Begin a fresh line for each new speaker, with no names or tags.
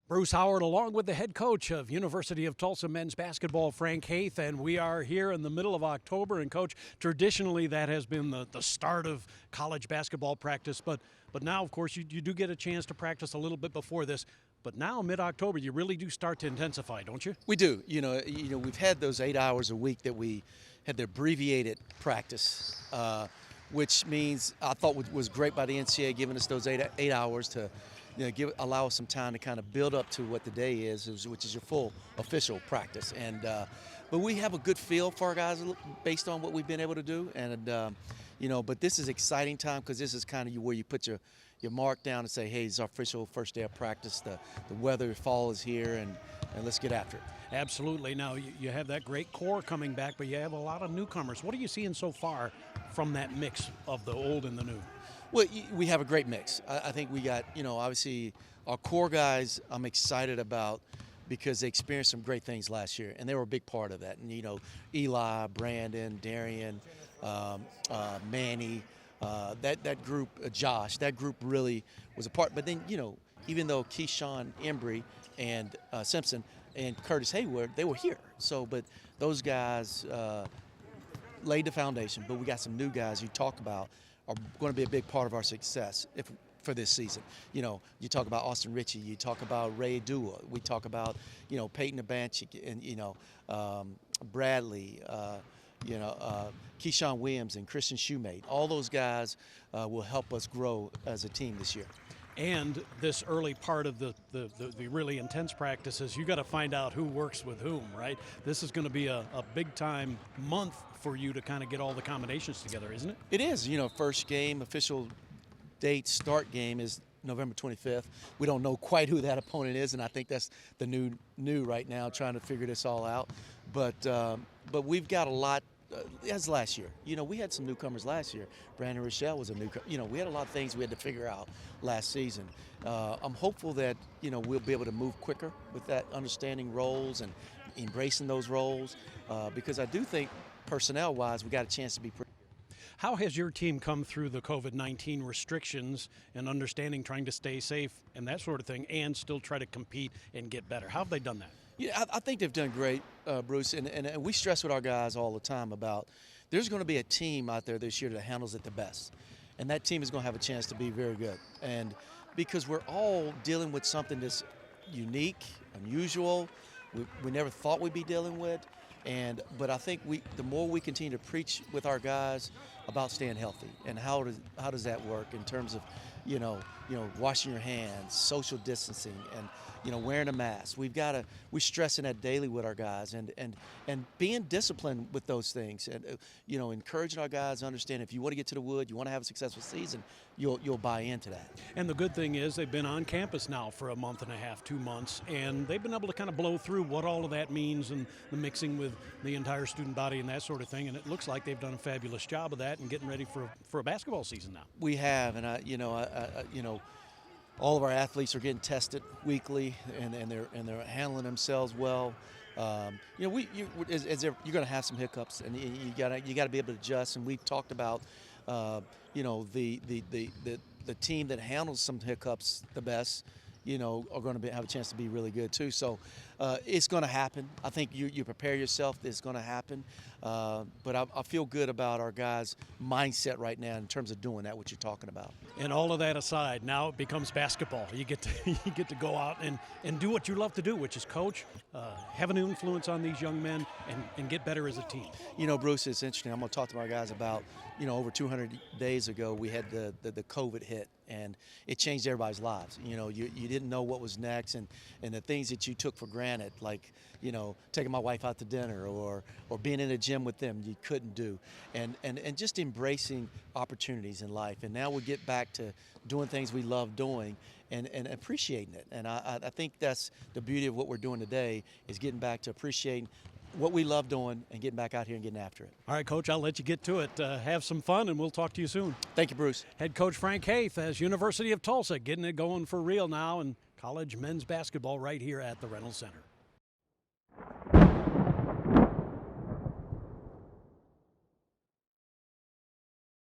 Bruce Howard along with the head coach of University of Tulsa men's basketball, Frank Haith, and we are here in the middle of October. And Coach, traditionally that has been the start of college basketball practice, but now, of course, you do get a chance to practice a little bit before this. But now, mid-October, you really do start to intensify, don't you?
We do. You know, we've had those 8 hours a week that we had the abbreviated practice, which means I thought was great by the NCAA giving us those eight hours to allow us some time to kind of build up to what the day is, which is your full official practice. And but we have a good feel for our guys based on what we've been able to do. And but this is exciting time because this is kind of where you put your mark down and say, hey, it's our official first day of practice. The weather, fall is here, and let's get after it.
Absolutely. Now, you have that great core coming back, but you have a lot of newcomers. What are you seeing so far from that mix of the old and the new?
Well, we have a great mix. I think we got, obviously our core guys I'm excited about because they experienced some great things last year, and they were a big part of that. And, Eli, Brandon, Darian, Manny, that group, Josh, that group really was a part. But then, even though Keyshawn Embry and Simpson and Curtis Hayward, they were here. So, but those guys laid the foundation. But we got some new guys you talk about are going to be a big part of our success for this season. You talk about Austin Ritchie, you talk about Ray Dua, we talk about, Peyton Abanchik and, Bradley, Keyshawn Williams and Christian Shoemate. All those guys will help us grow as a team this year.
And this early part of the really intense practices, you got to find out who works with whom, right? This is going to be a big-time month for you to kind of get all the combinations together, isn't it?
It is. First game, official date, start game is November 25th. We don't know quite who that opponent is, and I think that's the new right now, trying to figure this all out. But we've got a lot. As last year, we had some newcomers last year. Brandon Rochelle was a newcomer. We had a lot of things we had to figure out last season. I'm hopeful that we'll be able to move quicker with that, understanding roles and embracing those roles, because I do think personnel-wise we got a chance to be pretty.
How has your team come through the COVID-19 restrictions and understanding trying to stay safe and that sort of thing, and still try to compete and get better? How have they done that?
Yeah, I think they've done great, Bruce, and we stress with our guys all the time about there's going to be a team out there this year that handles it the best, and that team is going to have a chance to be very good. And because we're all dealing with something that's unique, unusual, we never thought we'd be dealing with, but I think the more we continue to preach with our guys about staying healthy and how does that work in terms of washing your hands, social distancing, and wearing a mask. We're stressing that daily with our guys, and being disciplined with those things, and encouraging our guys to understand if you want to get to the wood, you want to have a successful season, you'll buy into that.
And the good thing is they've been on campus now for a month and a half, 2 months, and they've been able to kind of blow through what all of that means and the mixing with the entire student body and that sort of thing. And it looks like they've done a fabulous job of that and getting ready for a basketball season now.
We have, and all of our athletes are getting tested weekly, and they're handling themselves well. You're going to have some hiccups, and you got to be able to adjust. And we've talked about, the team that handles some hiccups the best, are going to have a chance to be really good too. So it's going to happen. I think you prepare yourself. It's going to happen. But I feel good about our guys' mindset right now in terms of doing that, what you're talking about.
And all of that aside, now it becomes basketball. You get to go out and do what you love to do, which is coach, have an influence on these young men, and get better as a team.
Bruce, it's interesting. I'm going to talk to my guys about, over 200 days ago we had the COVID hit, and it changed everybody's lives. You didn't know what was next, and the things that you took for granted, like taking my wife out to dinner or being in a gym with them, you couldn't do, and just embracing opportunities in life. And now we get back to doing things we love doing and appreciating it. And I think that's the beauty of what we're doing today, is getting back to appreciating what we love doing and getting back out here and getting after it.
All right, Coach, I'll let you get to it. Have some fun, and we'll talk to you soon.
Thank you, Bruce.
Head Coach Frank Haith as University of Tulsa, getting it going for real now in college men's basketball right here at the Reynolds Center.